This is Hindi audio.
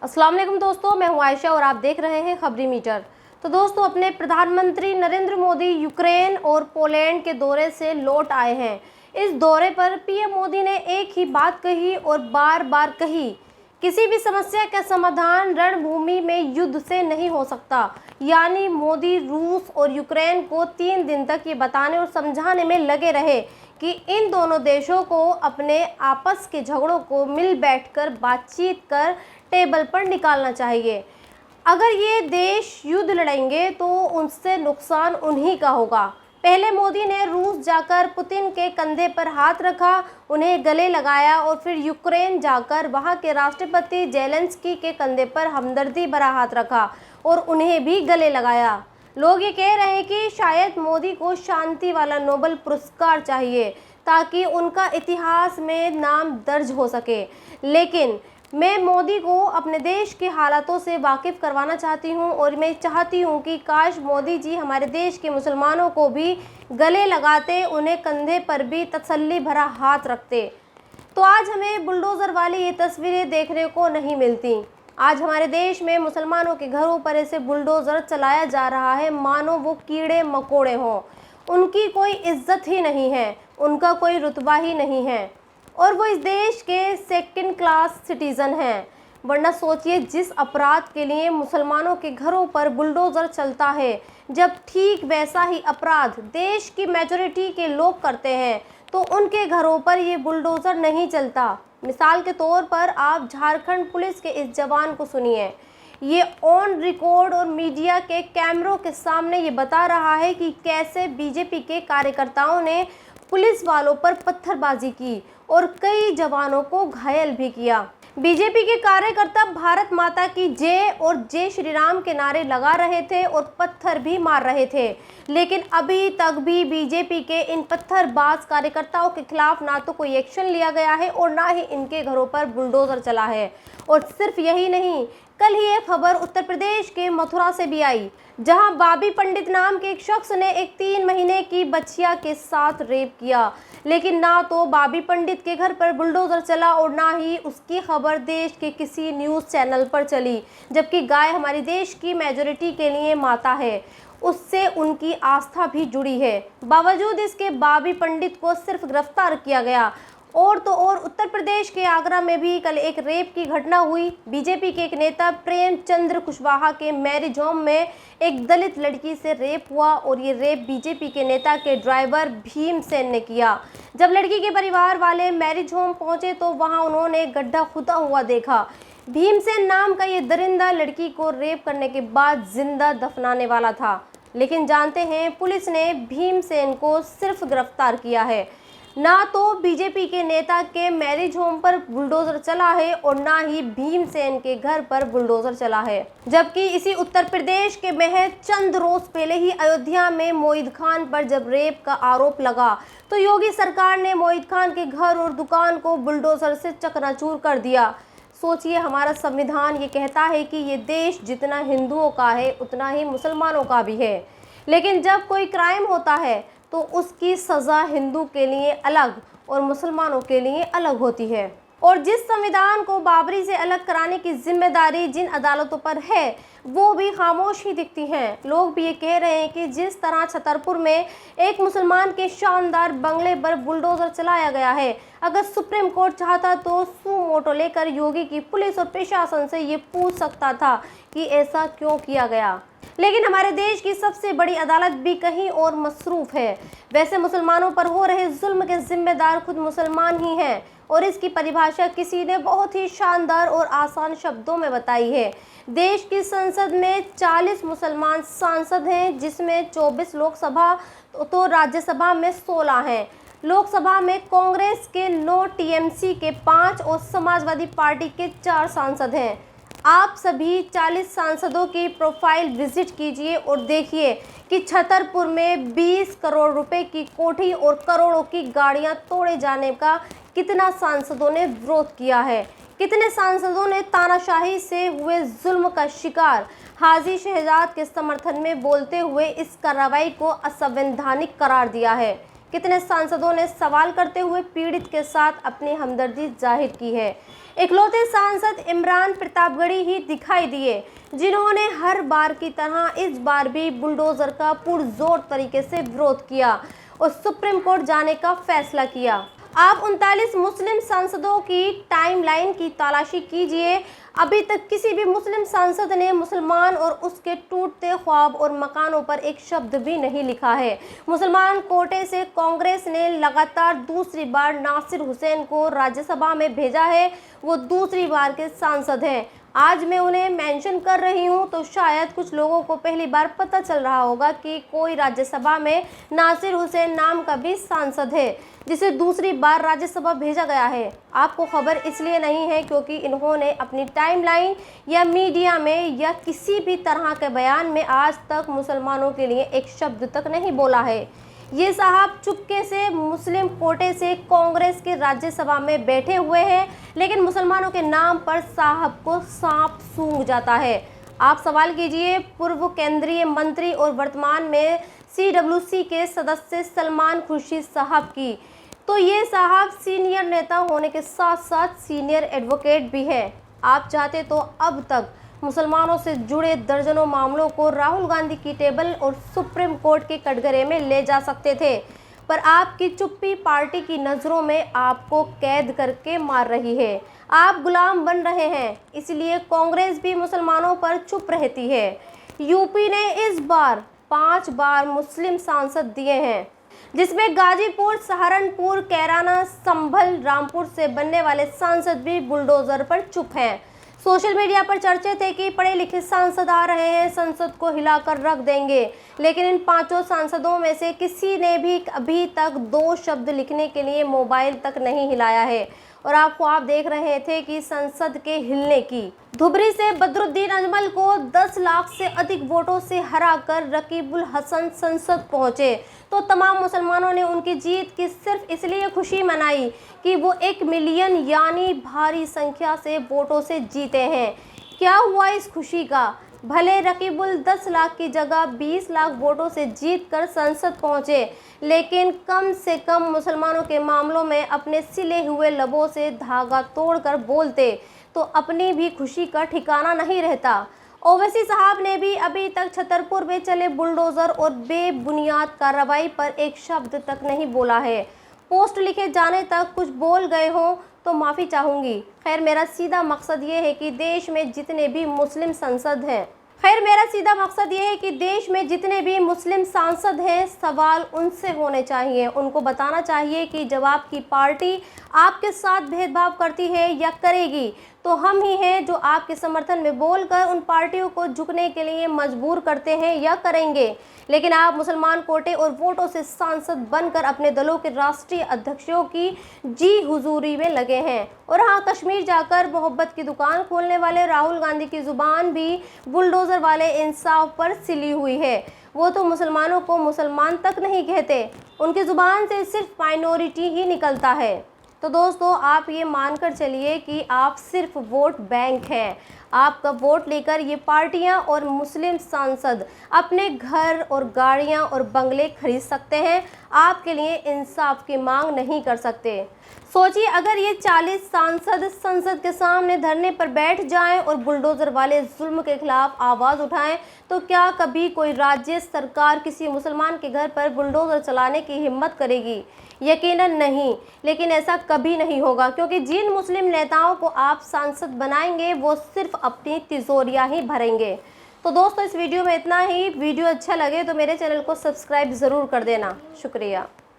अस्सलाम वालेकुम दोस्तों, मैं हूं आयशा और आप देख रहे हैं खबरी मीटर। तो दोस्तों, अपने प्रधानमंत्री नरेंद्र मोदी यूक्रेन और पोलैंड के दौरे से लौट आए हैं। इस दौरे पर पीएम मोदी ने एक ही बात कही और बार बार कही, किसी भी समस्या का समाधान रणभूमि में युद्ध से नहीं हो सकता। यानी मोदी रूस और यूक्रेन को 3 दिन तक ये बताने और समझाने में लगे रहे कि इन दोनों देशों को अपने आपस के झगड़ों को मिल बैठकर बातचीत कर टेबल पर निकालना चाहिए। अगर ये देश युद्ध लड़ेंगे तो उनसे नुकसान उन्हीं का होगा। पहले मोदी ने रूस जाकर पुतिन के कंधे पर हाथ रखा, उन्हें गले लगाया और फिर यूक्रेन जाकर वहां के राष्ट्रपति जेलेंस्की के कंधे पर हमदर्दी भरा हाथ रखा और उन्हें भी गले लगाया। लोग ये कह रहे हैं कि शायद मोदी को शांति वाला नोबेल पुरस्कार चाहिए ताकि उनका इतिहास में नाम दर्ज हो सके। लेकिन मैं मोदी को अपने देश के हालातों से वाकिफ़ करवाना चाहती हूं और मैं चाहती हूं कि काश मोदी जी हमारे देश के मुसलमानों को भी गले लगाते, उन्हें कंधे पर भी तसल्ली भरा हाथ रखते। तो आज हमें बुलडोज़र वाली ये तस्वीरें देखने को नहीं मिलती। आज हमारे देश में मुसलमानों के घरों पर ऐसे बुलडोज़र चलाया जा रहा है मानो वो कीड़े मकोड़े हों। उनकी कोई इज्जत ही नहीं है, उनका कोई रुतबा ही नहीं है और वो इस देश के सेकंड क्लास सिटीज़न हैं। वरना सोचिए, जिस अपराध के लिए मुसलमानों के घरों पर बुलडोज़र चलता है, जब ठीक वैसा ही अपराध देश की मेजॉरिटी के लोग करते हैं तो उनके घरों पर ये बुलडोज़र नहीं चलता। मिसाल के तौर पर आप झारखंड पुलिस के इस जवान को सुनिए। ये ऑन रिकॉर्ड और मीडिया के कैमरों के सामने ये बता रहा है कि कैसे बीजेपी के कार्यकर्ताओं ने पुलिस वालों पर पत्थरबाजी की और कई जवानों को घायल भी किया। बीजेपी के कार्यकर्ता भारत माता की जय और जय श्री राम के नारे लगा रहे थे और पत्थर भी मार रहे थे। लेकिन अभी तक भी बीजेपी के इन पत्थरबाज कार्यकर्ताओं के खिलाफ ना तो कोई एक्शन लिया गया है और ना ही इनके घरों पर बुलडोज़र चला है। और सिर्फ यही नहीं, कल ही एक खबर उत्तर प्रदेश के मथुरा से भी आई, जहां बाबी पंडित नाम के एक शख्स ने एक 3 महीने की बच्चिया के साथ रेप किया। लेकिन ना तो बाबी पंडित के घर पर बुलडोज़र चला और ना ही उसकी खबर देश के किसी न्यूज़ चैनल पर चली। जबकि गाय हमारी देश की मेजॉरिटी के लिए माता है, उससे उनकी आस्था भी जुड़ी है। बावजूद इसके बाबी पंडित को सिर्फ गिरफ्तार किया गया। और तो और उत्तर प्रदेश के आगरा में भी कल एक रेप की घटना हुई। बीजेपी के एक नेता प्रेमचंद्र कुशवाहा के मैरिज होम में एक दलित लड़की से रेप हुआ और ये रेप बीजेपी के नेता के ड्राइवर भीमसेन ने किया। जब लड़की के परिवार वाले मैरिज होम पहुंचे तो वहां उन्होंने एक गड्ढा खुदा हुआ देखा। भीमसेन नाम का ये दरिंदा लड़की को रेप करने के बाद जिंदा दफनाने वाला था। लेकिन जानते हैं, पुलिस ने भीमसेन को सिर्फ गिरफ्तार किया है। ना तो बीजेपी के नेता के मैरिज होम पर बुलडोज़र चला है और ना ही भीमसेन के घर पर बुलडोज़र चला है। जबकि इसी उत्तर प्रदेश के महज चंद रोज पहले ही अयोध्या में मोहित खान पर जब रेप का आरोप लगा तो योगी सरकार ने मोहित खान के घर और दुकान को बुलडोज़र से चकनाचूर कर दिया। सोचिए, हमारा संविधान ये कहता है कि ये देश जितना हिंदुओं का है उतना ही मुसलमानों का भी है। लेकिन जब कोई क्राइम होता है तो उसकी सज़ा हिंदू के लिए अलग और मुसलमानों के लिए अलग होती है। और जिस संविधान को बाबरी से अलग कराने की जिम्मेदारी जिन अदालतों पर है वो भी खामोश ही दिखती हैं। लोग भी ये कह रहे हैं कि जिस तरह छतरपुर में एक मुसलमान के शानदार बंगले पर बुलडोज़र चलाया गया है, अगर सुप्रीम कोर्ट चाहता तो सुमोटो लेकर योगी की पुलिस और प्रशासन से ये पूछ सकता था कि ऐसा क्यों किया गया। लेकिन हमारे देश की सबसे बड़ी अदालत भी कहीं और मसरूफ है। वैसे मुसलमानों पर हो रहे जुल्म के जिम्मेदार खुद मुसलमान ही हैं और इसकी परिभाषा किसी ने बहुत ही शानदार और आसान शब्दों में बताई है। देश की संसद में 40 मुसलमान सांसद हैं, जिसमें 24 लोकसभा तो राज्यसभा में 16 हैं। लोकसभा में कांग्रेस के 9, टीएमसी के 5 और समाजवादी पार्टी के 4 सांसद हैं। आप सभी 40 सांसदों की प्रोफाइल विजिट कीजिए और देखिए कि छतरपुर में 20 करोड़ रुपए की कोठी और करोड़ों की गाड़ियां तोड़े जाने का कितना सांसदों ने विरोध किया है। कितने सांसदों ने तानाशाही से हुए जुल्म का शिकार हाजी शहजाद के समर्थन में बोलते हुए इस कार्रवाई को असंवैधानिक करार दिया है। कितने सांसदों ने सवाल करते हुए पीड़ित के साथ अपनी हमदर्दी जाहिर की है। इकलौते सांसद इमरान प्रतापगढ़ी ही दिखाई दिए जिन्होंने हर बार की तरह इस बार भी बुलडोजर का पुरजोर तरीके से विरोध किया और सुप्रीम कोर्ट जाने का फैसला किया। आप 39 मुस्लिम सांसदों की टाइमलाइन की तलाशी कीजिए, अभी तक किसी भी मुस्लिम सांसद ने मुसलमान और उसके टूटते ख्वाब और मकानों पर एक शब्द भी नहीं लिखा है। मुसलमान कोटे से कांग्रेस ने लगातार दूसरी बार नासिर हुसैन को राज्यसभा में भेजा है, वो दूसरी बार के सांसद हैं। आज मैं उन्हें मेंशन कर रही हूं तो शायद कुछ लोगों को पहली बार पता चल रहा होगा कि कोई राज्यसभा में नासिर हुसैन नाम का भी सांसद है जिसे दूसरी बार राज्यसभा भेजा गया है। आपको खबर इसलिए नहीं है क्योंकि इन्होंने अपनी टाइमलाइन या मीडिया में या किसी भी तरह के बयान में आज तक मुसलमानों के लिए एक शब्द तक नहीं बोला है। ये साहब चुपके से मुस्लिम कोटे से कांग्रेस के राज्यसभा में बैठे हुए हैं, लेकिन मुसलमानों के नाम पर साहब को सांप सूंघ जाता है। आप सवाल कीजिए पूर्व केंद्रीय मंत्री और वर्तमान में CWC के सदस्य सलमान खुर्शीद साहब की, तो ये साहब सीनियर नेता होने के साथ साथ सीनियर एडवोकेट भी है। आप चाहते तो अब तक मुसलमानों से जुड़े दर्जनों मामलों को राहुल गांधी की टेबल और सुप्रीम कोर्ट के कटघरे में ले जा सकते थे, पर आपकी चुप्पी पार्टी की नज़रों में आपको कैद करके मार रही है। आप गुलाम बन रहे हैं, इसलिए कांग्रेस भी मुसलमानों पर चुप रहती है। यूपी ने इस बार 5 बार मुस्लिम सांसद दिए हैं, जिसमें गाजीपुर, सहारनपुर, कैराना, संभल, रामपुर से बनने वाले सांसद भी बुलडोजर पर चुप हैं। सोशल मीडिया पर चर्चे थे कि पढ़े लिखे सांसद आ रहे हैं, संसद को हिलाकर रख देंगे, लेकिन इन 5 सांसदों में से किसी ने भी अभी तक 2 शब्द लिखने के लिए मोबाइल तक नहीं हिलाया है। और आप ख्वाब देख रहे थे कि संसद के हिलने की। धुबरी से बदरुद्दीन अजमल को 10 लाख से अधिक वोटों से हराकर रकीबुल हसन संसद पहुंचे, तो तमाम मुसलमानों ने उनकी जीत की सिर्फ इसलिए खुशी मनाई कि वो 1 मिलियन यानी भारी संख्या से वोटों से जीते हैं। क्या हुआ इस खुशी का? भले रकीबुल 10 लाख की जगह 20 लाख वोटों से जीतकर संसद पहुंचे, लेकिन कम से कम मुसलमानों के मामलों में अपने सिले हुए लबों से धागा तोड़कर बोलते तो अपनी भी खुशी का ठिकाना नहीं रहता। ओवैसी साहब ने भी अभी तक छतरपुर में चले बुलडोजर और बेबुनियाद कार्रवाई पर एक शब्द तक नहीं बोला है। पोस्ट लिखे जाने तक कुछ बोल गए हों तो माफ़ी चाहूँगी। खैर मेरा सीधा मकसद ये है कि देश में जितने भी मुस्लिम सांसद हैं सवाल उनसे होने चाहिए। उनको बताना चाहिए कि जब आपकी पार्टी आपके साथ भेदभाव करती है या करेगी तो हम ही हैं जो आपके समर्थन में बोलकर उन पार्टियों को झुकने के लिए मजबूर करते हैं या करेंगे। लेकिन आप मुसलमान कोटे और वोटों से सांसद बनकर अपने दलों के राष्ट्रीय अध्यक्षों की जी हुजूरी में लगे हैं। और हाँ, कश्मीर जाकर मोहब्बत की दुकान खोलने वाले राहुल गांधी की जुबान भी बुलडोजर वाले इंसाफ पर सिली हुई है। वो तो मुसलमानों को मुसलमान तक नहीं कहते, उनकी जुबान से सिर्फ माइनॉरिटी ही निकलता है। तो दोस्तों, आप ये मानकर चलिए कि आप सिर्फ वोट बैंक हैं। आपका वोट लेकर ये पार्टियां और मुस्लिम सांसद अपने घर और गाड़ियां और बंगले खरीद सकते हैं, आपके लिए इंसाफ की मांग नहीं कर सकते। सोचिए, अगर ये 40 सांसद संसद के सामने धरने पर बैठ जाएं और बुलडोजर वाले जुल्म के खिलाफ आवाज़ उठाएं, तो क्या कभी कोई राज्य सरकार किसी मुसलमान के घर पर बुलडोजर चलाने की हिम्मत करेगी? यकीनन नहीं। लेकिन ऐसा कभी नहीं होगा, क्योंकि जिन मुस्लिम नेताओं को आप सांसद बनाएंगे वो सिर्फ अपनी तिजोरियां ही भरेंगे। तो दोस्तों, इस वीडियो में इतना ही। वीडियो अच्छा लगे तो मेरे चैनल को सब्सक्राइब ज़रूर कर देना। शुक्रिया।